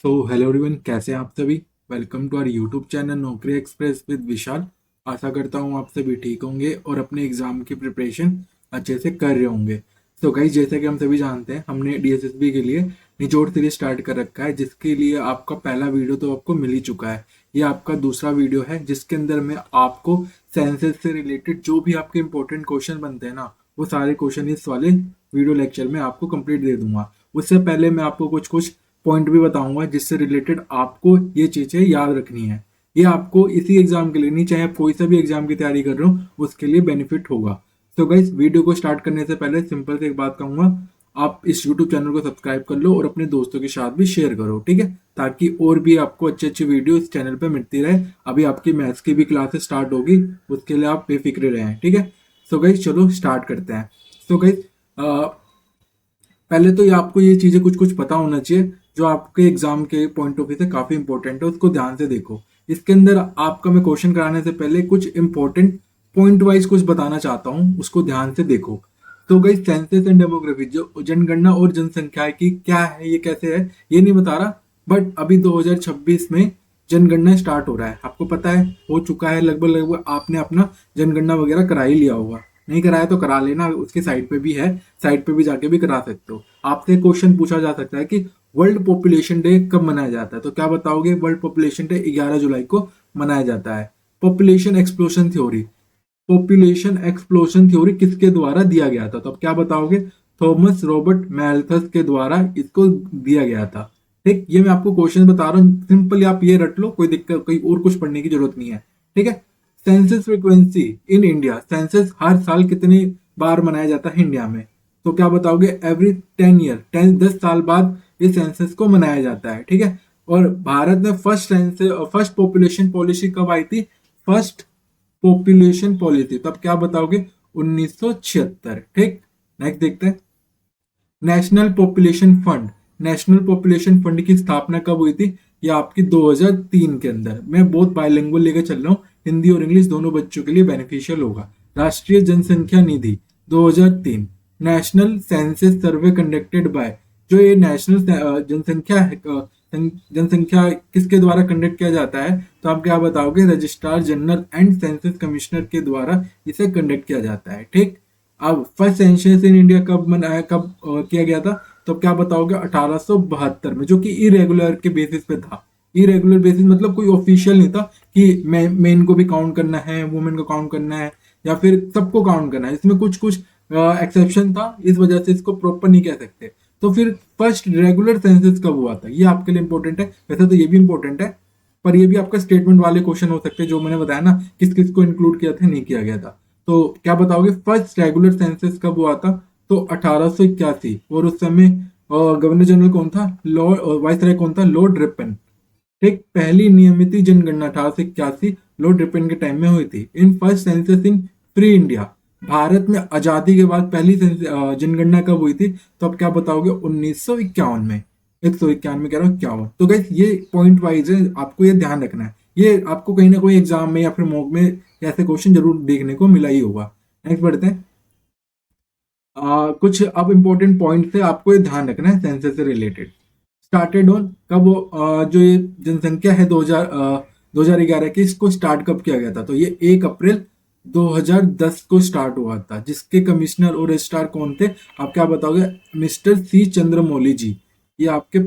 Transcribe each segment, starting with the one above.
Hello everyone, कैसे हैं आप सभी। Welcome to our YouTube channel Naukri Express with Vishal. आशा करता हूँ आप सभी ठीक होंगे और अपने एग्जाम की प्रिपरेशन अच्छे से कर रहे होंगे। गाइस, जैसे कि हम सभी जानते हैं, हमने डीएसएसबी के लिए निचोड़ सीरीज स्टार्ट कर रखा है, जिसके लिए आपका पहला वीडियो तो आपको मिल ही चुका है। ये आपका दूसरा वीडियो है, जिसके अंदर मैं आपको साइंसेज से रिलेटेड जो भी आपके इंपॉर्टेंट क्वेश्चन बनते हैं ना, वो सारे क्वेश्चन इस वाले वीडियो लेक्चर में आपको कंप्लीट दे दूंगा। उससे पहले मैं आपको कुछ कुछ पॉइंट भी बताऊंगा जिससे रिलेटेड आपको ये चीजें याद रखनी है। ये आपको इसी एग्जाम के लिए नहीं, चाहे आप कोई सा भी एग्जाम की तैयारी कर रहे हो, उसके लिए बेनिफिट होगा। गाइस, वीडियो को स्टार्ट करने से पहले सिंपल से एक बात कहूंगा, आप इस यूट्यूब चैनल को सब्सक्राइब कर लो और अपने दोस्तों के साथ भी शेयर करो, ठीक है, ताकि और भी आपको अच्छी अच्छी वीडियो इस चैनल पे मिलती रहे। अभी आपकी मैथ्स की भी क्लासेस स्टार्ट होगी, उसके लिए आप बेफिक्र रहें, ठीक है। गाइस, चलो स्टार्ट करते हैं। गाइस, पहले तो ये आपको ये चीजें कुछ कुछ पता होना चाहिए जो आपके एग्जाम के पॉइंट ऑफ व्यू से काफी इंपॉर्टेंट है, उसको ध्यान से देखो। इसके अंदर आपका मैं क्वेश्चन कराने से पहले कुछ इंपॉर्टेंट पॉइंट वाइज कुछ बताना चाहता हूँ, उसको ध्यान से देखो। गाइस, सेंसस एंड डेमोग्राफी, जो जनगणना और जनसंख्या की क्या है, ये कैसे है, ये नहीं बता रहा, बट अभी 2026 में जनगणना स्टार्ट हो रहा है। आपको पता है, हो चुका है लगभग लगभग, आपने अपना जनगणना वगैरह करा ही लिया होगा। नहीं कराया तो करा लेना, उसके साइट पे भी है, साइट पे भी जाके भी करा सकते हो। आपसे क्वेश्चन पूछा जा सकता है कि वर्ल्ड पॉपुलेशन डे कब मनाया जाता है, तो क्या बताओगे। वर्ल्ड पॉपुलेशन डे 11 जुलाई को मनाया जाता है। Population explosion theory, population explosion theory किसके द्वारा दिया गया था, तो अब क्या बताओगे। थॉमस रॉबर्ट मैल्थस के द्वारा इसको दिया गया था। ठीक, ये मैं आपको क्वेश्चन बता रहा हूँ, सिंपली आप ये रट लो, कोई दिक्कत, कोई और कुछ पढ़ने की जरूरत नहीं है, ठीक है। Census frequency in India, census हर साल कितनी बार मनाया जाता है इंडिया में, तो क्या बताओगे। एवरी 10 ईयर, 10 साल बाद ये सेंसस को मनाया जाता है, ठीक है। और भारत में फर्स्ट पॉपुलेशन पॉलिसी कब आई थी, फर्स्ट पॉपुलेशन पॉलिसी, तब क्या बताओगे, 1976, ठीक। नेक्स्ट देखते हैं, national population fund, national population fund की स्थापना कब हुई थी, ये आपकी 2003 के अंदर। मैं बहुत बायलिंगुअल लेकर चल रहा हूँ, हिंदी और इंग्लिश दोनों बच्चों के लिए बेनिफिशियल होगा। राष्ट्रीय जनसंख्या निधि 2003, national census survey conducted by, जो ये नेशनल जनसंख्या है, जनसंख्या किसके द्वारा कंडक्ट किया जाता है, तो आप क्या बताओगे, registrar general and census commissioner के द्वारा इसे कंडक्ट किया जाता है, ठीक। अब फर्स्ट सेंसस इन इंडिया कब मनाया, कब किया गया था, तो क्या बताओगे, 1872 में, जो कि इरेगुलर के बेसिस पे था। इरेगुलर बेसिस मतलब कोई ऑफिशियल नहीं था कि मेन को भी काउंट करना है, वुमेन को काउंट करना है, या फिर सबको काउंट करना है। इसमें कुछ कुछ एक्सेप्शन था, इस वजह से इसको प्रॉपर नहीं कह सकते। तो फिर फर्स्ट रेगुलर सेंसस कब हुआ था, ये आपके लिए इंपॉर्टेंट है। वैसे तो ये भी इंपॉर्टेंट है, पर ये भी आपका स्टेटमेंट वाले क्वेश्चन हो सकते हैं, जो मैंने बताया ना, किस किस को इंक्लूड किया था, नहीं किया गया था। तो क्या बताओगे, फर्स्ट रेगुलर सेंसस कब हुआ था, तो 1881। और उस समय गवर्नर जनरल कौन था, लॉर्ड, वाइसराय कौन था, लॉर्ड रिपन। ठीक, पहली नियमित जनगणना 1881 लॉर्ड रिपन के टाइम में हुई थी। In first census in free India, Bharat में आजादी के बाद पहली जनगणना कब हुई थी, तो अब क्या बताओगे, 1951 में। 151 में कह रहा हूँ, 51। तो गाइस, ये पॉइंट वाइज है, आपको ये ध्यान रखना है। ये आपको कहीं ना कोई एग्जाम में या फिर मॉक में ऐसे क्वेश्चन जरूर देखने को मिला ही होगा। नेक्स्ट बढ़ते हैं। कुछ अब इंपॉर्टेंट पॉइंट से आपको ये ध्यान रखना है सेंसस से रिलेटेड। स्टार्टेड ऑन कब जो ये जनसंख्या है 2011 की, इसको स्टार्ट कब किया गया था, तो ये 1 अप्रैल 2010 को स्टार्ट हुआ था। जिसके कमिश्नर और रजिस्ट्रार कौन थे, आप क्या बताओगे, मिस्टर सी चंद्रमौली जी। ये आपके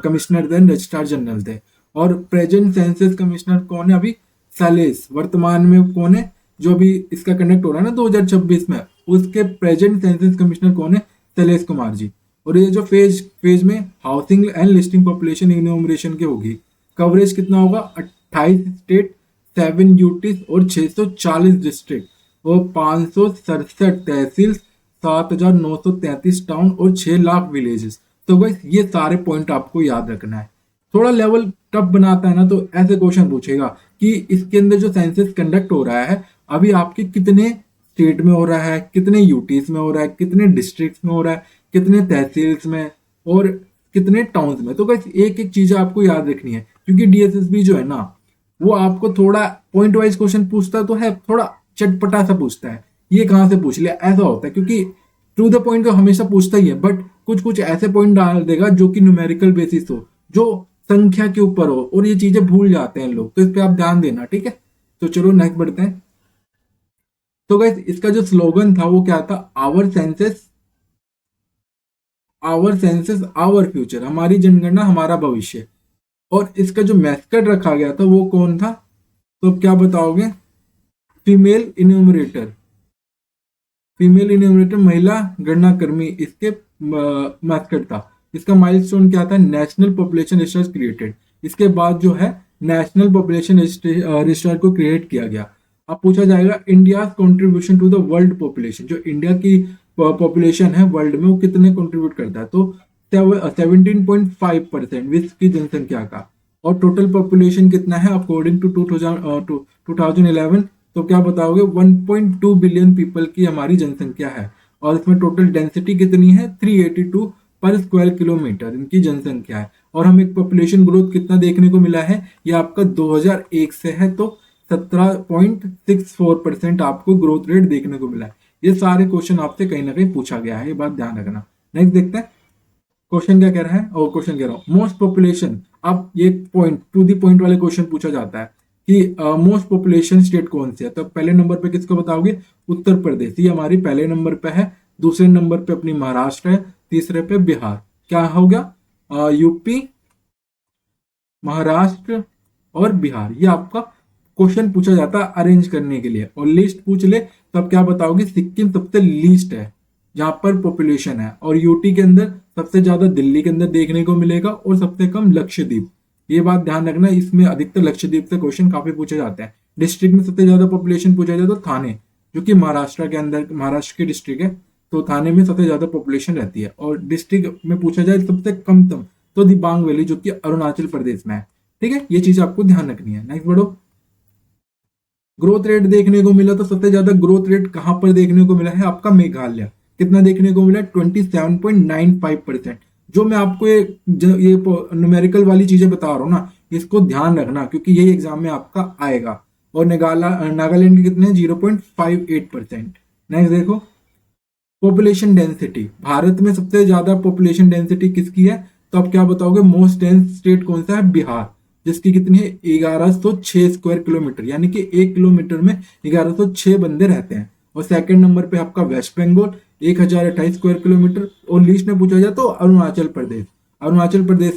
कमिश्नर थे, रजिस्ट्रार जनरल थे। और प्रेजेंट सेंसस कमिश्नर कौन है अभी, सैलेस। वर्तमान में कौन है, जो अभी इसका कंडक्ट हो रहा है ना 2026 में, उसके प्रेजेंट सेंसस कमिश्नर कौन है, शैलेश कुमार जी। और ये जो फेज फेज में housing and listing population enumeration की होगी, कवरेज कितना होगा, 28 स्टेट, 7 यूटीज और 640 डिस्ट्रिक्ट और 567 तहसील, 7,933 टाउन और 6 लाख विलेजेस। तो बस ये सारे पॉइंट आपको याद रखना है। थोड़ा लेवल टफ बनाता है ना, तो ऐसे क्वेश्चन पूछेगा कि इसके अंदर जो सेंसस कंडक्ट हो रहा है, अभी आपके कितने स्टेट में हो रहा है, कितने यूटीज में हो रहा है, कितने डिस्ट्रिक्ट्स में हो रहा है, कितने तहसील्स में और कितने टाउन्स में। तो बस एक एक चीज आपको याद रखनी है, क्योंकि डीएसएसबी जो है ना, वो आपको थोड़ा पॉइंट वाइज क्वेश्चन पूछता तो है, थोड़ा चटपटा सा पूछता है, ये कहाँ से पूछ लिया, ऐसा होता है। क्योंकि टू द पॉइंट तो हमेशा पूछता ही है, बट कुछ कुछ ऐसे पॉइंट डाल देगा जो कि न्यूमेरिकल बेसिस हो, जो संख्या के ऊपर हो, और ये चीजें भूल जाते हैं लोग, तो इस पे आप ध्यान देना, ठीक है। तो चलो नेक्स्ट बढ़ते हैं। तो गाइस इसका जो स्लोगन था वो क्या था, आवर सेंसेस आवर फ्यूचर, हमारी जनगणना हमारा भविष्य। और इसका जो मैस्कट रखा गया था वो कौन था, तो अब क्या बताओगे, फीमेल इन्यूमरेटर, महिला गणना कर्मी इसके मैस्कट था। इसका माइलस्टोन क्या था, नेशनल पॉपुलेशन रजिस्टर क्रिएटेड। इसके बाद जो है नेशनल पॉपुलेशन रजिस्टर को क्रिएट किया गया। अब पूछा जाएगा India contribution to the world population, जो इंडिया की पॉपुलेशन है वर्ल्ड में वो कितने कंट्रीब्यूट करता है, तो 17.5% विश्व की जनसंख्या का। और टोटल पॉपुलेशन कितना है अकॉर्डिंग टू 2011, तो क्या बताओगे, 1.2 बिलियन पीपल की हमारी जनसंख्या है। और इसमें टोटल डेंसिटी कितनी है, 382 पर स्क्वायर किलोमीटर इनकी जनसंख्या है। और हमें पॉपुलेशन ग्रोथ कितना देखने को मिला है, ये आपका 2001 से है, तो 17.64% आपको ग्रोथ रेट देखने को मिला है। ये सारे क्वेश्चन आपसे कहीं ना कहीं पूछा गया है, ये बात ध्यान रखना। नेक्स्ट देखते हैं क्वेश्चन क्या कह रहा है, और क्वेश्चन कह रहा हूँ मोस्ट पॉपुलेशन। अब ये पॉइंट टू दी पॉइंट वाले क्वेश्चन पूछा जाता है कि मोस्ट पॉपुलेशन स्टेट कौन सी है, तो पहले नंबर पे किसको बताओगे, उत्तर प्रदेश, ये हमारी पहले नंबर पे है। दूसरे नंबर पे अपनी महाराष्ट्र है। तीसरे पे बिहार, क्या हो गया, यूपी, महाराष्ट्र और बिहार। ये आपका क्वेश्चन पूछा जाता है अरेंज करने के लिए। और लिस्ट पूछ ले तो आप क्या बताओगे, सिक्किम सबसे लीस्ट है जहां पर पॉपुलेशन है। और यूटी के अंदर सबसे ज्यादा दिल्ली के अंदर देखने को मिलेगा, और सबसे कम लक्षद्वीप। ये बात ध्यान रखना, इसमें अधिकतर लक्षद्वीप से क्वेश्चन काफी पूछे जाते हैं। डिस्ट्रिक्ट में सबसे ज्यादा पॉपुलेशन पूछा जाए तो थाने, जो कि महाराष्ट्र के अंदर, महाराष्ट्र की डिस्ट्रिक्ट है, तो थाने में सबसे ज्यादा पॉपुलेशन रहती है। और डिस्ट्रिक्ट में पूछा जाए सबसे कम तो दिबांग वैली, जो कि अरुणाचल प्रदेश में है। ठीक है, ये चीज आपको ध्यान रखनी है। नेक्स्ट बढ़ो। ग्रोथ रेट देखने को मिला, तो सबसे ज्यादा ग्रोथ रेट कहां पर देखने को मिला है, आपका मेघालय। कितना देखने को मिला, 27.95%। जो मैं आपको ये न्यूमेरिकल वाली चीजें बता रहा हूँ ना, इसको ध्यान रखना, क्योंकि यही एग्जाम में आपका आएगा। और नागालैंड के कितने, 0.58%। नेक्स्ट देखो, पॉपुलेशन डेंसिटी। भारत में सबसे ज्यादा पॉपुलेशन डेंसिटी किसकी है, तो आप क्या बताओगे, मोस्ट डेंस स्टेट कौन सा है, बिहार, जिसकी कितनी है, 1106 स्क्वायर किलोमीटर, यानी कि 1 किलोमीटर में 1106 बंदे रहते हैं। और सेकंड नंबर पे आपका वेस्ट बंगाल, 1028 स्क्वायर किलोमीटर। और लिस्ट में पूछा जाए तो अरुणाचल प्रदेश,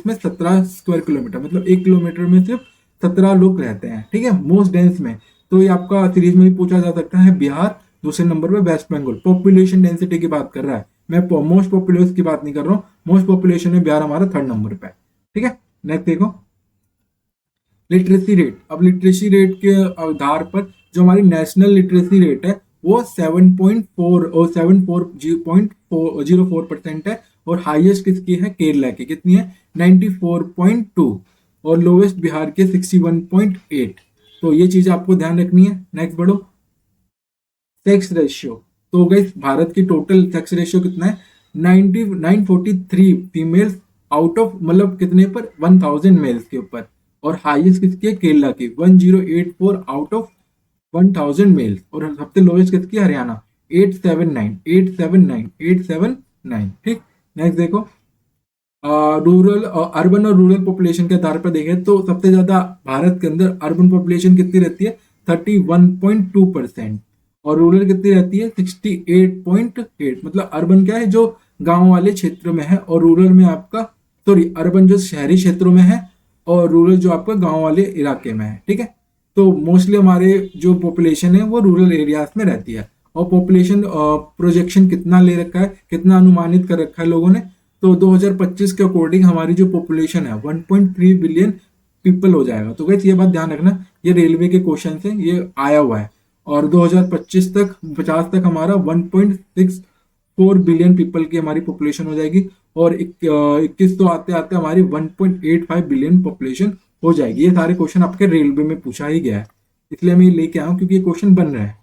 में 17 स्क्वायर किलोमीटर, मतलब 1 किलोमीटर में सिर्फ 17 लोग रहते हैं। ठीक है, मोस्ट डेंस में। तो ये आपका सीरीज में भी पूछा जा सकता है, बिहार, दूसरे नंबर पे वेस्ट बंगाल। पॉपुलेशन डेंसिटी की बात कर रहा है, मैं मोस्ट पॉपुलस की बात नहीं कर रहा हूँ। मोस्ट पॉपुलेशन में बिहार हमारा 3rd नंबर पे है। ठीक है, नेक्स्ट देखो, लिटरेसी रेट। अब लिटरेसी रेट के आधार पर जो हमारी नेशनल लिटरेसी रेट है वो 7.4 और 74.04% है। और हाईएस्ट किसकी है, केरला की, कितनी है, 94.2। और लोवेस्ट बिहार के 61.8। तो ये चीज आपको ध्यान रखनी है। नेक्स्ट बढ़ो, सेक्स रेशियो। तो गाइस भारत की टोटल सेक्स रेशियो कितना है, 943 फीमेल्स आउट ऑफ, मतलब कितने पर, 1000 मेल्स के ऊपर। और हाईएस्ट किसकी है, केरला की, 1084 आउट ऑफ 1000 मेल्स। और सबसे लोएस्ट किसकी, हरियाणा, 879। ठीक, नेक्स्ट देखो, रूरल, अर्बन और रूरल पॉपुलेशन के आधार पर देखें तो सबसे ज्यादा भारत के अंदर अर्बन पॉपुलेशन कितनी रहती है, 31.2%। और रूरल कितनी रहती है, 68.8। मतलब अर्बन क्या है, जो गांव वाले क्षेत्रों में है, और रूरल में आपका, सॉरी, अर्बन जो शहरी क्षेत्रों में है, और रूरल जो आपका गांव वाले इलाके में है। ठीक है, तो मोस्टली हमारे जो पॉपुलेशन है वो रूरल एरियाज में रहती है। और पॉपुलेशन प्रोजेक्शन कितना ले रखा है, कितना अनुमानित कर रखा है लोगों ने, तो 2025 के अकॉर्डिंग हमारी जो पॉपुलेशन है 1.3 बिलियन पीपल हो जाएगा। तो गाइस ये बात ध्यान रखना, ये रेलवे के क्वेश्चन से ये आया हुआ है। और 2025 तक 50 तक हमारा 1.64 बिलियन पीपल की हमारी पॉपुलेशन हो जाएगी। और 21 तो आते आते हमारी 1.85 बिलियन पॉपुलेशन हो जाएगी। ये सारे क्वेश्चन आपके रेलवे में पूछा ही गया है, इसलिए मैं ये लेके आया हूँ क्योंकि ये क्वेश्चन बन रहा है।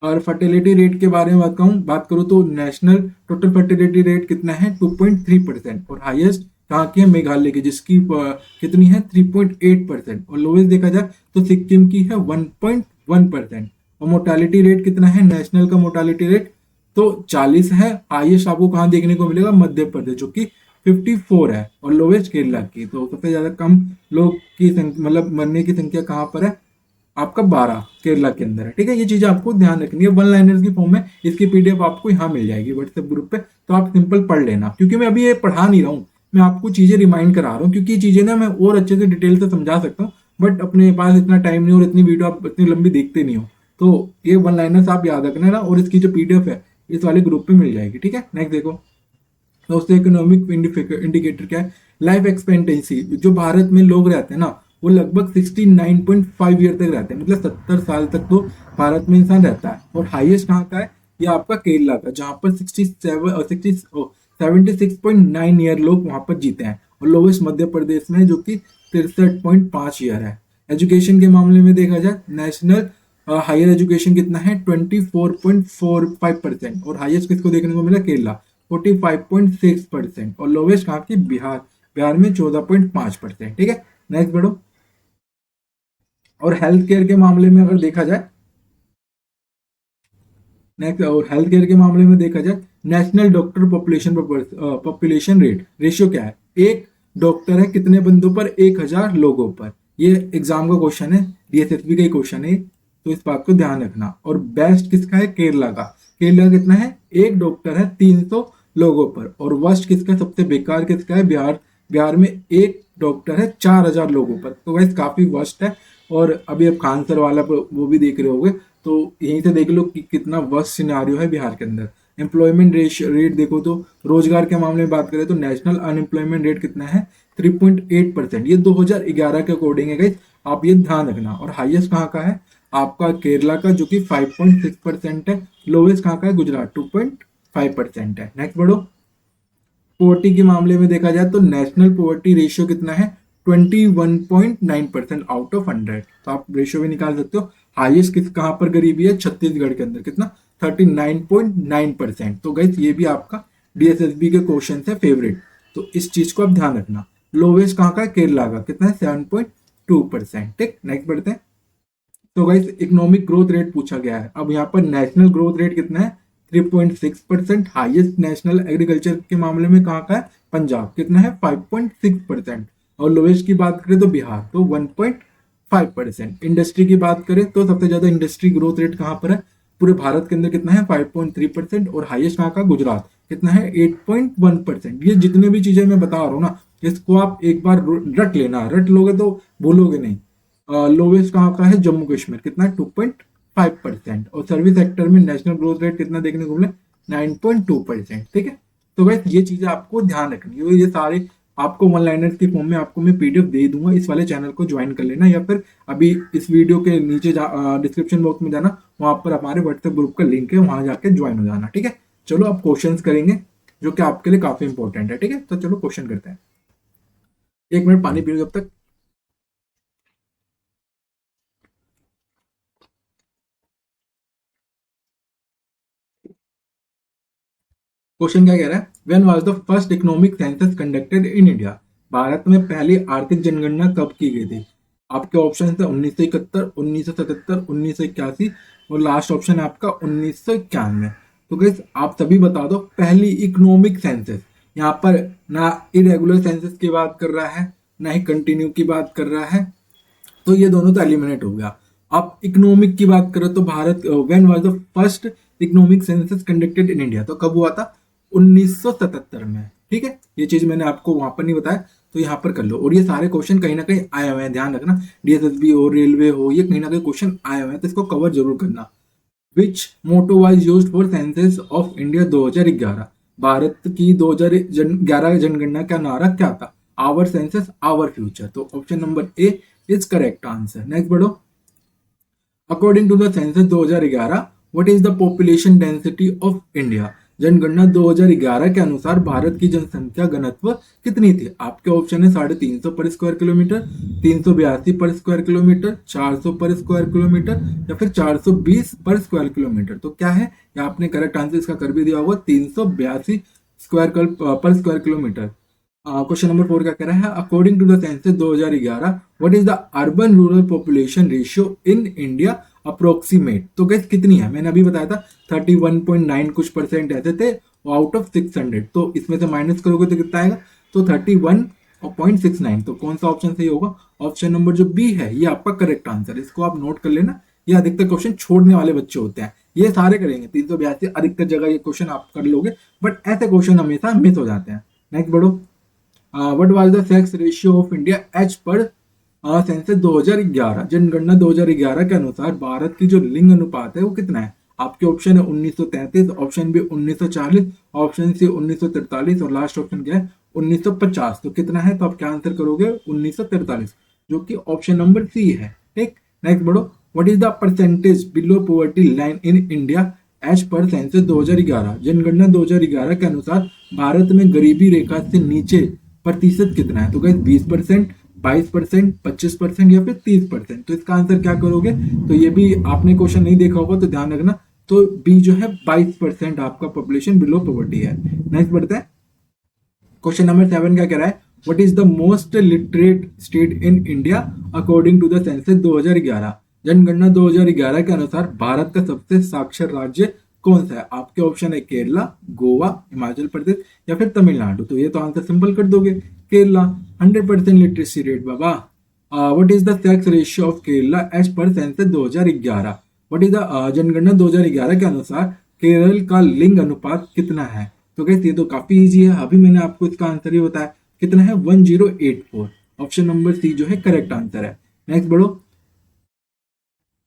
और फर्टिलिटी रेट के बारे में बात करूँ तो नेशनल टोटल फर्टिलिटी रेट कितना है, 2.3%। और हाईएस्ट कहाँ की है, मेघालय की, जिसकी कितनी है, 3.8%। और लोवेस्ट देखा जाए तो सिक्किम की है 1.1%। और मोर्टालिटी रेट कितना है, नेशनल का मोर्टालिटी रेट तो 40 है। हाईएस्ट आपको कहाँ देखने को मिलेगा, मध्य प्रदेश, जो कि 54 है और लोवेस्ट केरला की। तो सबसे ज्यादा कम लोग की संख्या मतलब मरने की संख्या कहाँ पर है, आपका 12 केरला के अंदर है। ठीक है, ये चीजें आपको ध्यान रखनी है। वन लाइनर्स की फॉर्म में इसकी पीडीएफ आपको यहाँ मिल जाएगी व्हाट्सएप ग्रुप पे, तो आप सिंपल पढ़ लेना, क्योंकि मैं अभी ये पढ़ा नहीं रहा हूँ, मैं आपको चीजें रिमाइंड करा रहा हूँ, क्योंकि ये चीजें ना मैं और अच्छे से डिटेल से समझा सकता हूँ, बट अपने पास इतना टाइम नहीं और इतनी वीडियो आप इतनी लंबी देखते नहीं हो। तो ये वन लाइनर्स आप याद रखना ना, और इसकी जो पीडीएफ है इस वाले ग्रुप पे मिल जाएगी। ठीक है, नेक्स्ट देखो दोस्तों, इकोनॉमिक इंडिकेटर क्या है, लाइफ एक्सपेक्टेंसी। जो भारत में लोग रहते हैं ना वो लगभग 69.5 ईयर तक रहते हैं, मतलब 70 साल तक तो भारत में इंसान रहता है। और हाईएस्ट कहाँ का है, ये आपका केरला का, जहाँ पर 76.9 ईयर लोग वहां पर जीते हैं। और लोवेस्ट मध्य प्रदेश में जो कि 63.5 ईयर है। एजुकेशन के मामले में देखा जाए, नेशनल हायर एजुकेशन कितना है 24.45%, और हाईएस्ट किसको देखने को मिला, केरला 45.6%, और लोवेस्ट कहाँ की, बिहार, बिहार में 14.5%। ठीक है, नेक्स्ट बढ़ो। और हेल्थ केयर के मामले में अगर देखा जाए, नेक्स्ट और हेल्थ केयर के मामले में देखा जाए, national doctor population rate ratio क्या है, एक डॉक्टर है कितने बंदों पर 1000 लोगों पर। ये एग्जाम का क्वेश्चन है, डीएसएसबी का ही क्वेश्चन है, तो इस बात को ध्यान रखना। और बेस्ट किसका है, केरला का। केरला कितना है, एक डॉक्टर है 300 लोगों पर। और वर्स्ट किसका, सबसे बेकार किसका है, बिहार। बिहार में एक डॉक्टर है 4000 लोगों पर। तो वैसे काफी वर्स्ट है। और अभी अब खान सर वाला वो भी देख रहे होंगे, तो यहीं से देख लो कि कितना वर्स्ट सिनेरियो है बिहार के अंदर। एम्प्लॉयमेंट रेट देखो तो रोजगार के मामले में बात करें तो नेशनल अनएम्प्लॉयमेंट रेट कितना है 3.8%। ये 2011 के अकॉर्डिंग है गाइस, आप ये ध्यान रखना। और हाईएस्ट कहाँ का है, आपका केरला का, जो कि 5.6% है। लोवेस्ट कहाँ का है, गुजरात 2.5% है। नेक्स्ट बढ़ो। पोवर्टी के मामले में देखा जाए तो नेशनल पोवर्टी रेशियो कितना है 21.9% आउट ऑफ 100। तो आप रेशियो भी निकाल सकते हो। हाईएस्ट किस कहां पर गरीबी है, छत्तीसगढ़ के अंदर कितना 39.9%। तो गाइस ये भी आपका डीएसएसबी के क्वेश्चन है फेवरेट, तो इस चीज को आप ध्यान रखना। लोवेस्ट कहाँ का है, केरला का, कितना है 7.2%। ठीक, नेक्स्ट बढ़ते हैं। तो गाइस इकोनॉमिक ग्रोथ रेट पूछा गया है। अब यहाँ पर नेशनल ग्रोथ रेट कितना है 3.6%। हाईएस्ट नेशनल एग्रीकल्चर के मामले में कहाँ का है, पंजाब, कितना है 5.6%। और लोवेस्ट की बात करें तो बिहार, तो 1.5%। इंडस्ट्री की बात करें तो सबसे ज्यादा इंडस्ट्री ग्रोथ रेट कहाँ पर है, पूरे भारत के अंदर कितना है 5.3%। और हाईएस्ट कहाँ का, गुजरात, कितना है 8.1%। ये जितने भी चीजें मैं बता रहा हूँ ना, इसको आप एक बार रट लेना, रट लोगे तो भूलोगे नहीं। लोवेस्ट कहाँ का है, जम्मू कश्मीर, कितना है 2.5%। और सर्विस सेक्टर में नेशनल ग्रोथ रेट कितना देखने को मिला 9.2%। ठीक है, तो वैसे ये चीजें आपको ध्यान रखनी है। ये सारे आपको वन लाइनर्स की फॉर्म में आपको मैं पीडीएफ दे दूंगा, इस वाले चैनल को ज्वाइन कर लेना, या फिर अभी इस वीडियो के नीचे डिस्क्रिप्शन बॉक्स में जाना, वहां पर हमारे व्हाट्सएप ग्रुप का लिंक है, वहां जाके ज्वाइन हो जाना। ठीक है, चलो अब क्वेश्चंस करेंगे जो कि आपके लिए काफी इंपॉर्टेंट है। ठीक है, तो चलो क्वेश्चन करते हैं। एक मिनट पानी पी लो जब तक। क्वेश्चन क्या कह रहा है, when was the first economic census conducted in India. Bharat में पहली आर्थिक जनगणना कब की गई थी। आपके ऑप्शन है 1971, 1977, 1981, और लास्ट ऑप्शन है आपका 1991। तो गाइस आप सभी बता दो, पहली इकोनॉमिक सेंसस, यहाँ पर ना इरेगुलर सेंसस की बात कर रहा है, ना ही कंटिन्यू की बात कर रहा है, तो ये दोनों तो एलिमिनेट हो गया। आप इकोनॉमिक की बात करें तो Bharat, when was the first economic census conducted in India, तो कब हुआ था 1977 में। ठीक है, ये चीज मैंने आपको वहां पर नहीं बताया, तो यहाँ पर कर लो। और ये सारे क्वेश्चन कहीं ना कहीं आए हुए हैं, ध्यान रखना, डीएसएसबी हो, रेलवे हो, ये कहीं ना कहीं क्वेश्चन आए हुए हैं, तो इसको कवर जरूर करना। Which motto was used for census of India 2011। Bharat की 2011 जनगणना का नारा क्या था, आवर सेंसस आवर फ्यूचर। तो option number A is correct answer. Next बढ़ो। According to the census 2011, what is the population density of India. जनगणना 2011 के अनुसार भारत की जनसंख्या घनत्व कितनी थी। आपके ऑप्शन है 350 पर स्क्वायर किलोमीटर, 382 पर स्क्वायर किलोमीटर, 400 पर स्क्वायर किलोमीटर, या फिर 420 पर स्क्वायर किलोमीटर। तो क्या है, या आपने करेक्ट आंसर इसका कर भी दिया होगा 382 पर स्क्वायर किलोमीटर। क्वेश्चन नंबर 4 क्या कह रहा है, according to the census 2011, what is the urban rural population ratio in India approximate. तो गैस कितनी है, मैंने अभी बताया था 31.9 कुछ परसेंट ऐसे थे आउट ऑफ 600। तो इसमें से माइनस करोगे तो कितना आएगा तो 31.69। तो कौन सा ऑप्शन सही होगा? ऑप्शन नंबर जो बी है ये आपका करेक्ट आंसर। इसको आप नोट कर लेना। ये अधिकतर क्वेश्चन छोड़ने वाले बच्चे होते हैं, ये सारे करेंगे 382 अधिकतर जगह ये क्वेश्चन आप कर लोगे, बट ऐसे क्वेश्चन हमेशा मिस हो जाते हैं। नेक्स्ट बढ़ो। What was the sex ratio of India as per census 2011? जनगणना 2011 के अनुसार भारत की जो लिंग अनुपात है वो कितना है? आपके ऑप्शन है 1933, ऑप्शन बी 1940, ऑप्शन सी 1943 और लास्ट ऑप्शन क्या है? 1950। तो कितना है? तो आप क्या आंसर करोगे? 1943, जो कि ऑप्शन नंबर सी है। ठीक, नेक्स्ट बढ़ो। What is the percentage below poverty line in India as per census 2011? जनगणना 2011 के अनुसार भारत में गरीबी रेखा से नीचे प्रतिशत कितना है? तो गाइस 20%, 22%, 25% या फिर 30%। तो इसका आंसर क्या करोगे? तो ये भी आपने क्वेश्चन नहीं देखा होगा तो ध्यान रखना। तो बी जो है 22% आपका पॉपुलेशन बिलो पॉवर्टी है। नेक्स्ट बढ़ते हैं। क्वेश्चन नंबर 7 क्या कह रहा है? What is the most literate state in India according to the census 2011? जनगणना 2011 के अनुसार भारत का सबसे साक्षर राज्य कौन सा है? आपके ऑप्शन है केरला, गोवा, हिमाचल प्रदेश या फिर तमिलनाडु। तो ये तो आंसर सिंपल कर दोगे, केरला। 100% लिटरेसी रेट बाबा। What is the sex ratio of Kerala as per census 2011? What is the जनगणना 2011 के अनुसार केरल का लिंग अनुपात कितना है? तो गाइस ये तो काफी इजी है, अभी मैंने आपको इसका आंसर ही बताया। कितना है? 1084। ऑप्शन नंबर सी जो है करेक्ट आंसर है। नेक्स्ट बढ़ो।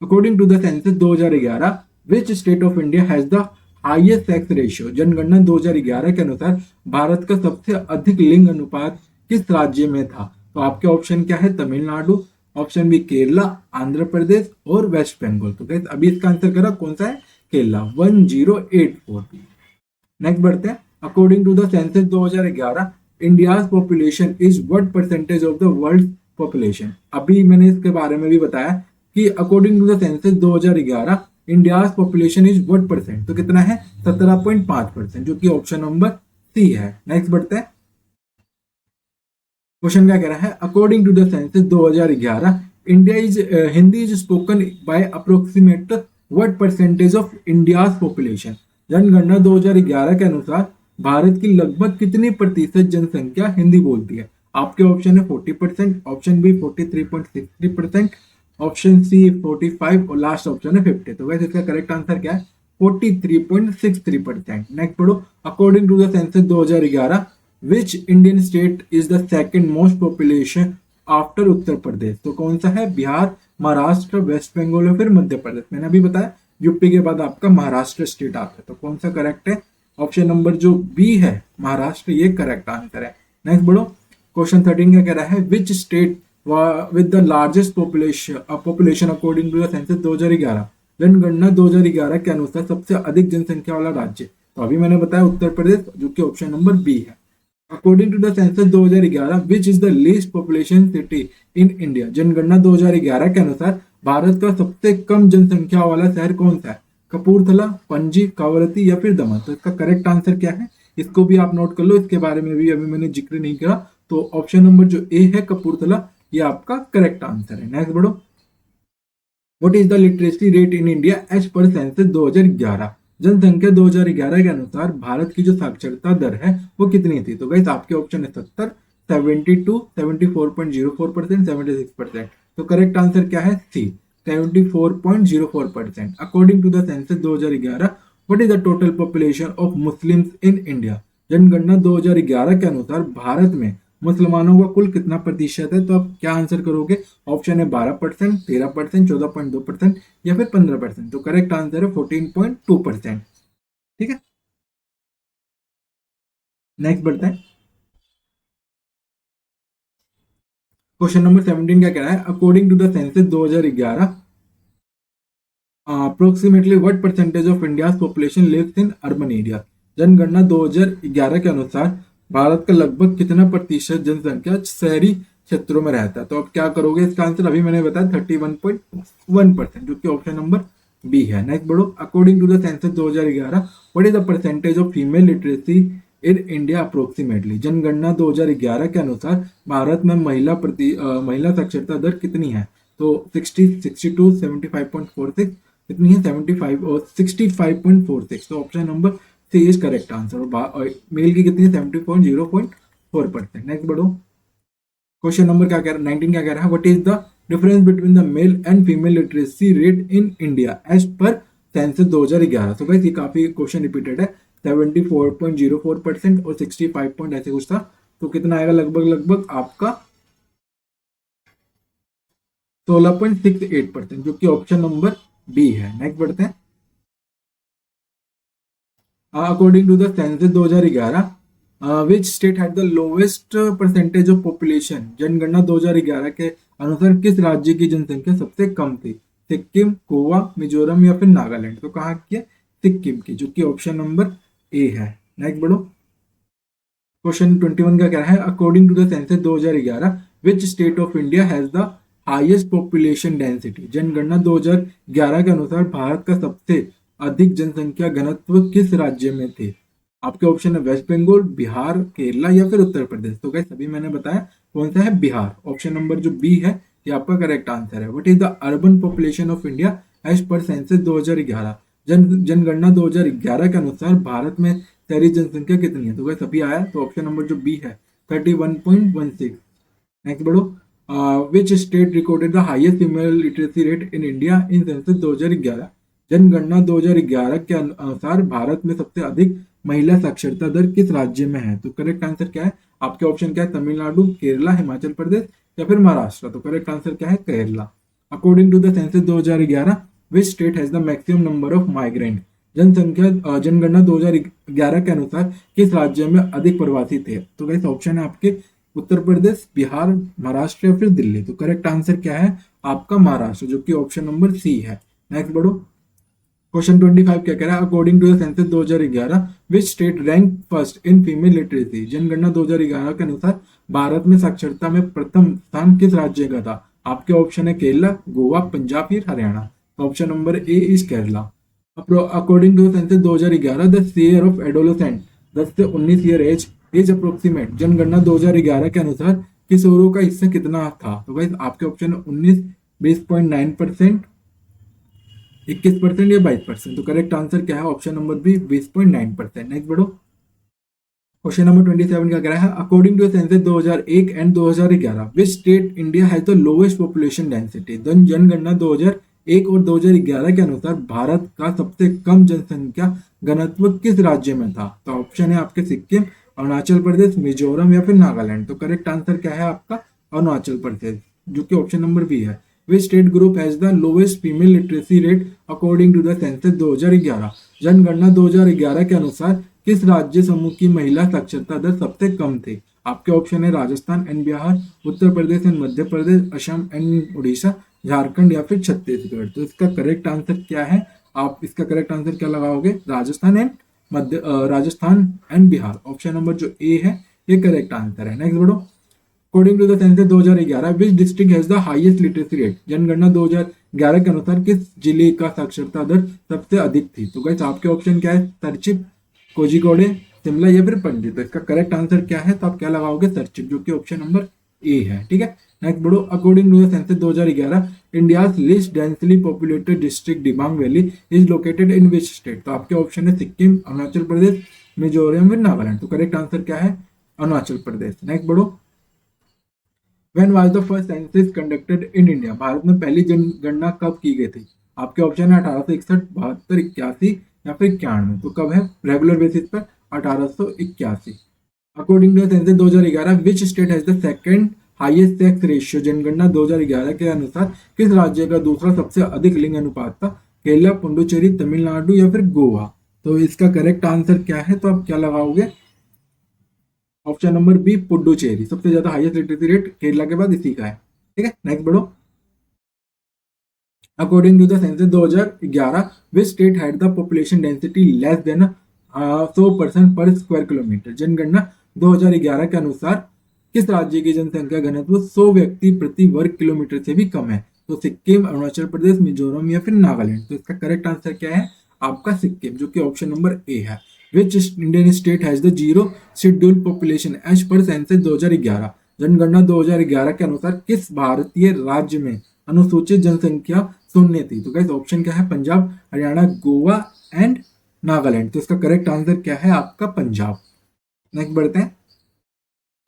According to the census 2011 which state of India has the highest sex ratio? जनगणना 2011 के अनुसार भारत का सबसे अधिक लिंग अनुपात किस राज्य में था? तो आपके ऑप्शन क्या है? तमिलनाडु, ऑप्शन बी केरला, आंध्र प्रदेश और वेस्ट बंगाल। तो गाइस अभी इसका आंसर करा कौन सा है? केरला, 1084। नेक्स्ट बढ़ते हैं। According to the census 2011 India's population is what percentage of the world population? अभी मैंने इसके बारे में भी बताया कि according to the census 2011 India's population is what percent? तो कितना है? 17.5%, जो कि ऑप्शन नंबर सी है। नेक्स्ट बढ़ते हैं। क्वेश्चन क्या कह रहा है? According to the census 2011 India is Hindi is spoken by approximate what percentage of India's population? जनगणना 2011 के अनुसार भारत की लगभग कितनी प्रतिशत जनसंख्या हिंदी बोलती है? आपके ऑप्शन है 40%, ऑप्शन बी 43.63%, ऑप्शन सी 45 और लास्ट ऑप्शन है 50। तो वैसे इसका करेक्ट आंसर क्या है? 43.63%। नेक्स्ट पढ़ो। According to the census 2011 which Indian state is the second most population after Uttar Pradesh? तो कौन सा है? बिहार, महाराष्ट्र, वेस्ट बंगाल या फिर मध्य प्रदेश? मैंने अभी बताया यूपी के बाद आपका महाराष्ट्र स्टेट आता है। तो कौन सा करेक्ट है? ऑप्शन नंबर जो बी है महाराष्ट्र, ये करेक्ट आंसर है। नेक्स्ट बढ़ो। क्वेश्चन 13 क्या कह रहा है? Which state with the largest population according to the census 2011? जनगणना 2011 के अनुसार सबसे अधिक जनसंख्या वाला राज्य? तो अभी मैंने बताया उत्तर प्रदेश, जो कि ऑप्शन नंबर बी है। According to the census 2011 which is the least population city in India? जनगणना 2011 के अनुसार भारत का सबसे कम जनसंख्या वाला शहर कौन सा है? कपूरथला, पणजी, कावरती या फिर दमन? तो इसका करेक्ट आंसर क्या है? इसको भी आप नोट कर लो, इसके बारे में भी अभी मैंने जिक्र नहीं किया। तो ऑप्शन नंबर जो ए है कपूरथला, ये आपका करेक्ट आंसर है। नेक्स्ट बढ़ो। What is the literacy rate in India as per census 2011? जनसंख्या 2011 के अनुसार भारत की जो साक्षरता दर है वो कितनी थी? तो गाइस आपके ऑप्शन है 70, 72, 74.04%, 76%। तो करेक्ट आंसर क्या है? C, 74.04%। According to the census 2011 what is the total population of Muslims in India? जनगणना 2011 के अनुसार भारत में मुसलमानों का कुल कितना प्रतिशत है? तो आप क्या आंसर करोगे? ऑप्शन है 12%, 13%, 14.2% या फिर 15%। तो करेक्ट आंसर है 14.2%। ठीक है, नेक्स्ट बढ़ते हैं। क्वेश्चन नंबर 17 क्या कह रहा है? According to the census 2011 approximately what percentage of India population lives in urban area? जनगणना 2011 के अनुसार भारत का लगभग कितना प्रतिशत जनसंख्या शहरी क्षेत्रों में रहता है? तो आप क्या करोगे? इसका आंसर अभी मैंने बताया 31.1%, जो कि ऑप्शन नंबर बी है। नेक्स्ट बढ़ो। According to the census 2011 what is the percentage of female literacy in India approximately? जनगणना 2011 के अनुसार भारत में महिला साक्षरता दर कितनी है? तो 60, 62, 75.46 कितनी है? 75 और 65.46। तो option number C is correct answer. और मेल की कितनी है? 70.0 4%। नेक्स्ट बढ़ो। क्वेश्चन नंबर क्या कह रहा है, 19 क्या कह रहा है, what is the difference between the male and female literacy rate in India as per census 2011। तो गाइस ये काफी क्वेश्चन रिपीटेड है, 74.04% और 65 पॉइंट ऐसे कुछ था। तो कितना आएगा, लगभग लगभग आपका 16.68%, जो कि ऑप्शन नंबर बी है। नेक्स्ट बढ़ते हैं। According to the census 2011, which state had the lowest percentage of population. जनगणना 2011 के अनुसार किस राज्य की जनसंख्या सबसे कम थी, सिक्किम, गोवा, मिजोरम या फिर नागालैंड। तो कहाँ की है, सिक्किम की, जो कि ऑप्शन नंबर ए है। नेक्स्ट बढ़ो। क्वेश्चन 21 का क्या है, according to the census 2011 which state of India has the highest population density. जनगणना 2011 के अनुसार भारत का सबसे अधिक जनसंख्या घनत्व किस राज्य में थे। आपके ऑप्शन है वेस्ट बंगाल, बिहार, केरला या फिर उत्तर प्रदेश। तो गाइस सभी मैंने बताया, कौन सा है, बिहार। ऑप्शन नंबर जो बी है ये आपका करेक्ट आंसर है। What is the urban population of India as per census 2011। जनगणना 2011 के अनुसार भारत में शहरी जनसंख्या कितनी है। तो गाइस अभी आया, तो ऑप्शन नंबर जो बी है 31.16। नेक्स्ट बढ़ो। Which state recorded the highest female literacy rate in India in census 2011। जनगणना 2011 के अनुसार भारत में सबसे अधिक महिला साक्षरता दर किस राज्य में है। तो करेक्ट आंसर क्या है, आपके ऑप्शन क्या है, तमिलनाडु, केरला, हिमाचल प्रदेश या फिर महाराष्ट्र। तो करेक्ट आंसर क्या है, Kerala. According to the census 2011 which state has the maximum number of migrant. जनगणना 2011 के अनुसार किस राज्य में अधिक प्रवासी थे। तो गाइस ऑप्शन है आपके उत्तर प्रदेश, बिहार, महाराष्ट्र या फिर दिल्ली। तो करेक्ट आंसर क्या है, आपका महाराष्ट्र, जो कि ऑप्शन नंबर सी है। नेक्स्ट बढ़ो। क्वेश्चन 25 क्या कह रहा है, according to the census 2011 which state rank first in female literacy. जनगणना 2011 के अनुसार भारत में साक्षरता में प्रथम स्थान किस राज्य का था। आपके ऑप्शन है केरला, गोवा, पंजाब या हरियाणा। तो option number A is Kerala. According to census 2011 the share of adolescent 10 से 19 ईयर एज इज अप्रोक्सीमेट। जनगणना 2011 के अनुसार किशोरों का हिस्सा कितना था। तो गाइस आपके ऑप्शन 19, 20.9%, 21% या 22%। तो करेक्ट आंसर क्या है, ऑप्शन नंबर बी 20.9%। नेक्स्ट बढ़ो। क्वेश्चन नंबर 27 का कह रहा है, according to census 2001 and 2011 which state India has the lowest population density. जनगणना 2001 और 2011 के अनुसार भारत का सबसे कम जनसंख्या घनत्व किस राज्य में था। तो ऑप्शन है आपके सिक्किम, अरुणाचल प्रदेश, मिजोरम या फिर नागालैंड। तो करेक्ट आंसर क्या है आपका, अरुणाचल प्रदेश, जो कि ऑप्शन नंबर बी है। Which state group has the lowest female literacy rate according to the census 2011। जनगणना 2011 के अनुसार किस राज्य समूह की महिला साक्षरता दर सबसे कम थी। आपके ऑप्शन है Rajasthan and Bihar, Uttar Pradesh and Madhya Pradesh, Assam and Orissa, Jharkhand या फिर छत्तीसगढ़। तो इसका करेक्ट आंसर क्या है, आप इसका करेक्ट आंसर क्या लगाओगे, Rajasthan and Bihar. Option number जो ए है ये करेक्ट आंसर है। नेक्स्ट बढ़ो। According to the census 2011 which district has the highest literacy rate. जनगणना 2011 के अनुसार किस जिले का साक्षरता दर सबसे अधिक थी। तो गाइस आपके ऑप्शन क्या है, सरचिप, कोझिकोडे, शिमला या फिर पणजी। तो इसका करेक्ट आंसर क्या है, तो आप क्या लगाओगे, सरचिप, जो कि ऑप्शन नंबर ए है। ठीक है। नेक्स्ट बढ़ो। According to the census 2011 India's least densely populated district Dibang valley is located in which state. तो आपके ऑप्शन है सिक्किम, अरुणाचल प्रदेश, मिजोरम या नागालैंड। तो करेक्ट आंसर क्या है, अरुणाचल प्रदेश। नेक्स्ट बढ़ो। When was the first census conducted in India? Bharat में पहली जनगणना कब की गई थी। आपके ऑप्शन है 1861, 72, 81 या फिर 91। तो कब है, रेगुलर बेसिस पर 1881। According to census 2011 which state has the second highest sex ratio. जनगणना 2011 के अनुसार किस राज्य का दूसरा सबसे अधिक लिंग अनुपात था। केरला, पुडुचेरी, तमिलनाडु या फिर गोवा। तो इसका करेक्ट आंसर क्या है, तो आप क्या लगाओगे, ऑप्शन नंबर बी पुडुचेरी। सबसे ज्यादा हाईएस्ट लिटरेसी रेट केरला के बाद इसी का है। ठीक है। नेक्स्ट बढ़ो। According to the census 2011 which state had the population density less than 100% per square kilometre. जनगणना 2011 के अनुसार किस राज्य की जनसंख्या घनत्व 100 व्यक्ति प्रति वर्ग किलोमीटर से भी कम है। तो सिक्किम, अरुणाचल प्रदेश, मिजोरम या फिर नागालैंड। तो इसका करेक्ट आंसर क्या है, आपका सिक्किम, जो कि ऑप्शन नंबर ए है। Which Indian state has the zero schedule population as per census 2011। जनगणना 2011 के अनुसार किस भारतीय राज्य में अनुसूचित जनसंख्या शून्य थी। तो गाइस ऑप्शन क्या है, पंजाब, हरियाणा, गोवा एंड नागालैंड। तो इसका करेक्ट आंसर क्या है, आपका पंजाब। नेक्स्ट बढ़ते हैं।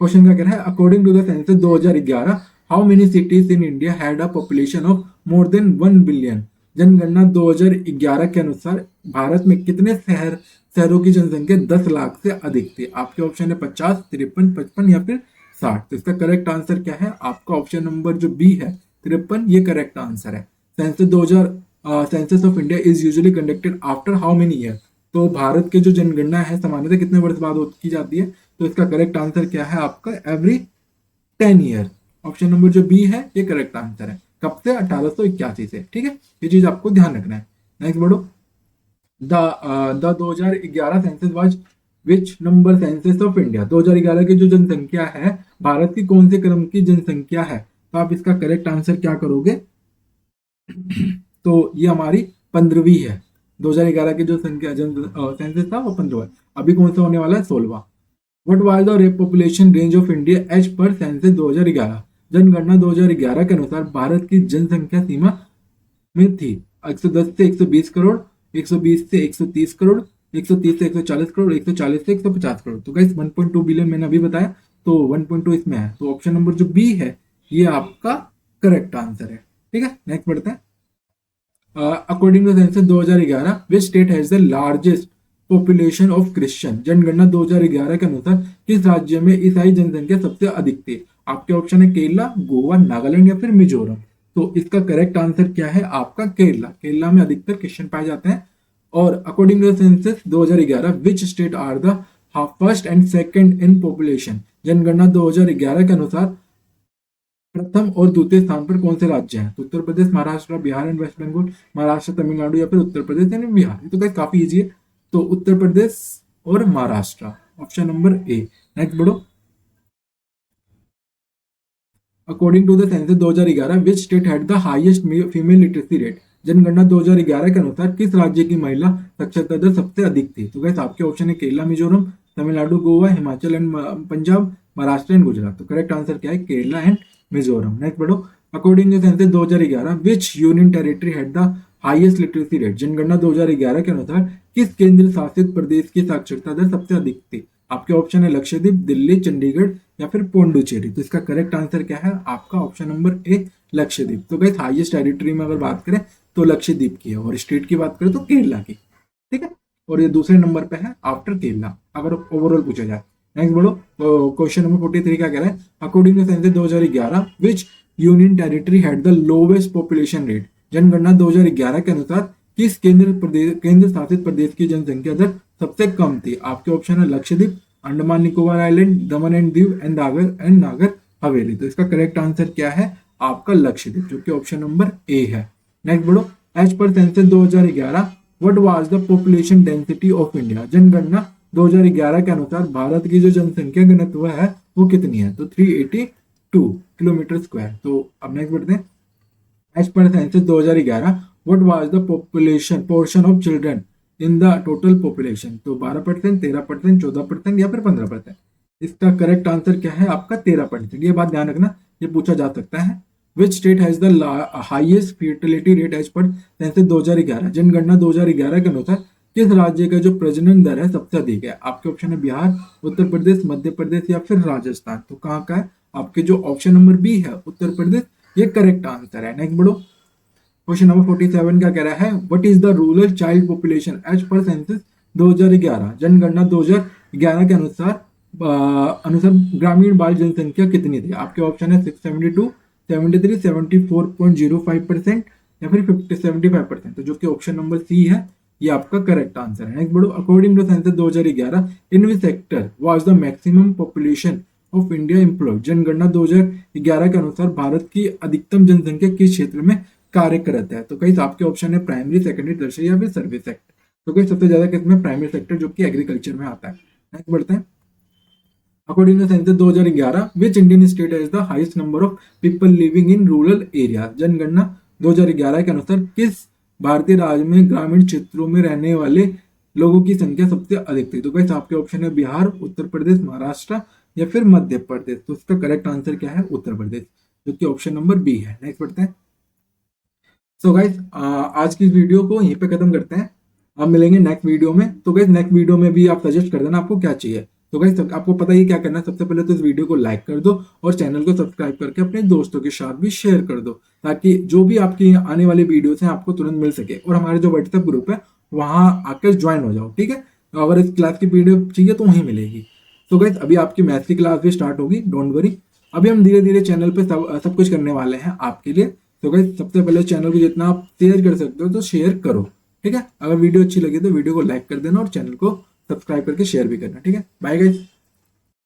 क्वेश्चन क्या कह रहा है, according to the census 2011 how many cities in India had a population of more than 1 billion. जनगणना 2011 के अनुसार भारत में कितने शहरों की जनसंख्या 10 लाख से अधिक थी। आपके ऑप्शन है 50, 53, 55 या फिर 60। तो इसका करेक्ट आंसर क्या है, आपका ऑप्शन नंबर जो बी है 53, ये करेक्ट आंसर है। Census 2000 census of India is usually conducted after how many year. तो भारत के जो जनगणना है सामान्यतः कितने वर्ष बाद की जाती है, तो इसका करेक्ट आंसर क्या है आपका एवरी 10 ईयर। ऑप्शन नंबर जो बी है ये करेक्ट आंसर है। कब से, 1881 से। ठीक है, ये चीज आपको ध्यान रखना है। नेक्स्ट बढ़ो, the 2011 census was which number census of India. 2011 की जो जनसंख्या है भारत की कौन से क्रम की जनसंख्या है, तो आप इसका करेक्ट आंसर क्या करोगे, तो ये हमारी 15वीं है। 2011 की जो संख्या सेंसस था वो 15वां। अभी कौन सा होने वाला है, 16वां। What was the population range of India as per census 2011। जनगणना 2011 के अनुसार भारत की जनसंख्या सीमा में थी 110 से 120 करोड़, 120 से 130 करोड़, 130 से 140 करोड़, 140 से 150 करोड़। तो गाइस 1.2 बिलियन मैंने अभी बताया, तो 1.2 इसमें है। तो ऑप्शन नंबर जो बी है ये आपका करेक्ट आंसर है। ठीक है, नेक्स्ट बढ़ते हैं। According to census 2011 which state has the largest population of Christian. जनगणना 2011 के अनुसार किस राज्य में ईसाई जनसंख्या सबसे अधिक थी। आपके ऑप्शन है केरला, गोवा, नागालैंड या फिर मिजोरम। तो इसका करेक्ट आंसर क्या है आपका केरला। केरला में अधिकतर क्रिश्चियन पाए जाते हैं। और according to census 2011 which state are the first and second in population. जनगणना 2011 के अनुसार प्रथम और द्वितीय स्थान पर कौन से राज्य हैं, तो उत्तर प्रदेश, महाराष्ट्र, बिहार एंड वेस्ट बंगाल, महाराष्ट्र, तमिलनाडु या फिर उत्तर प्रदेश यानी बिहार। तो गाइस काफी इजी है, तो उत्तर प्रदेश और Maharashtra, option number A. Next बढ़ो, according to the census 2011 which state had the highest female literacy rate. जनगणना 2011 के अनुसार किस राज्य की महिला साक्षरता दर सबसे अधिक थी। तो गाइस आपके ऑप्शन है केरला, मिजोरम, तमिलनाडु, गोवा, हिमाचल एंड पंजाब, महाराष्ट्र एंड गुजरात। तो करेक्ट आंसर क्या है, केरला एंड मिजोरम। नेक्स्ट बढ़ो, according to census 2011 which union territory had the highest literacy rate. जनगणना 2011 के अनुसार किस केंद्र शासित प्रदेश की साक्षरता दर सबसे अधिक थी। आपके ऑप्शन है लक्षद्वीप, दिल्ली, चंडीगढ़ या फिर पोंडुचेरी। तो इसका करेक्ट आंसर क्या है आपका ऑप्शन नंबर ए लक्षद्वीप। तो गाइस हाईएस्ट टेरिटरी में अगर बात करें तो लक्षद्वीप की है, और स्टेट की बात करें तो केरला की। ठीक है, और ये दूसरे नंबर पे है आफ्टर केरला अगर ओवरऑल पूछा जाए। नेक्स्ट बढ़ो, क्वेश्चन नंबर 43 क्या कह रहा है, according to census 2011 which union territory had the lowest population rate. जनगणना 2011 के अनुसार किस केंद्र शासित प्रदेश की जनसंख्या दर सबसे कम थी। आपके ऑप्शन है Lakshadweep, Andaman Nicobar island, Daman and Diu and Nagar Haveli. तो इसका करेक्ट आंसर क्या है आपका लक्षद्वीप, जो कि ऑप्शन नंबर ए है। नेक्स्ट बढ़ो, as per census 2011 what was the population density of India. जनगणना 2011 के अनुसार भारत की जो जनसंख्या घनत्व है वो कितनी है, तो 382 किलोमीटर स्क्वायर। तो अब नेक्स्ट बढ़ते हैं, as per census 2011 what was the population portion of children in the total population. तो 12%, 13%, 14% या फिर 15%। इसका करेक्ट आंसर क्या है आपका 13%। ये बात ध्यान रखना, ये पूछा जा सकता है। Which state has the highest fertility rate as per census 2011। जनगणना 2011 के अनुसार किस राज्य का जो प्रजनन दर है सबसे अधिक है। आपके ऑप्शन है बिहार, उत्तर प्रदेश, मध्य प्रदेश या फिर राजस्थान। तो कहाँ का है आपके जो ऑप्शन नंबर बी है उत्तर प्रदेश, ये करेक्ट आंसर है। नेक्स्ट बढ़ो, क्वेश्चन नंबर 47 क्या कह रहा है, what is the rural child population as per census 2011। जनगणना 2011 के अनुसार ग्रामीण बाल जनसंख्या कितनी थी। आपके ऑप्शन है 672, 73, 74.05% या फिर 75%। तो जो कि ऑप्शन नंबर सी है ये आपका करेक्ट आंसर है। नेक्स्ट बढ़ो, according to census 2011 in which sector was the maximum population of India employed. जनगणना 2011 के अनुसार भारत की अधिकतम जनसंख्या किस क्षेत्र में कार्यरत है। तो कई आपके ऑप्शन है प्राइमरी, सेकेंडरी, टर्शियरी या फिर सर्विस सेक्टर। तो कई सबसे ज्यादा किसमें, प्राइमरी सेक्टर, जो कि एग्रीकल्चर में आता है। नेक्स्ट बढ़ते हैं, according to census 2011 which Indian state has the highest number of people living in rural area. जनगणना 2011 के अनुसार किस भारतीय राज्य में ग्रामीण क्षेत्रों में रहने वाले लोगों की संख्या सबसे अधिक थी। तो गाइस आपके ऑप्शन है बिहार, उत्तर प्रदेश, महाराष्ट्र या फिर मध्य प्रदेश। तो इसका करेक्ट आंसर क्या है, उत्तर प्रदेश, जो कि ऑप्शन नंबर बी है। नेक्स्ट बढ़ते हैं। सो गाइस आज की इस वीडियो को यहीं पे खत्म करते हैं, अब मिलेंगे नेक्स्ट वीडियो में। तो गाइस नेक्स्ट वीडियो में भी आप सजेस्ट कर देना आपको क्या चाहिए। तो गाइस आपको पता ही क्या करना है, सबसे पहले तो इस वीडियो को लाइक कर दो और चैनल को सब्सक्राइब करके अपने दोस्तों के साथ भी शेयर कर दो, ताकि जो भी आपकी आने वाली वीडियोस हैं आपको तुरंत मिल सके। और हमारे जो व्हाट्सएप ग्रुप है वहां आकर ज्वाइन हो जाओ, ठीक है। अगर इस क्लास की पीडीएफ चाहिए तो वहीं मिलेगी। तो गाइस अभी आपकी मैथ्स की क्लास भी स्टार्ट होगी, डोंट वरी। अभी हम धीरे धीरे चैनल पे सब कुछ करने वाले हैं आपके लिए। तो गाइस सबसे पहले चैनल को जितना आप शेयर कर सकते हो तो शेयर करो, ठीक है। अगर वीडियो अच्छी लगी तो वीडियो को लाइक कर देना और चैनल को सब्सक्राइब करके शेयर भी करना, ठीक है। Bye guys.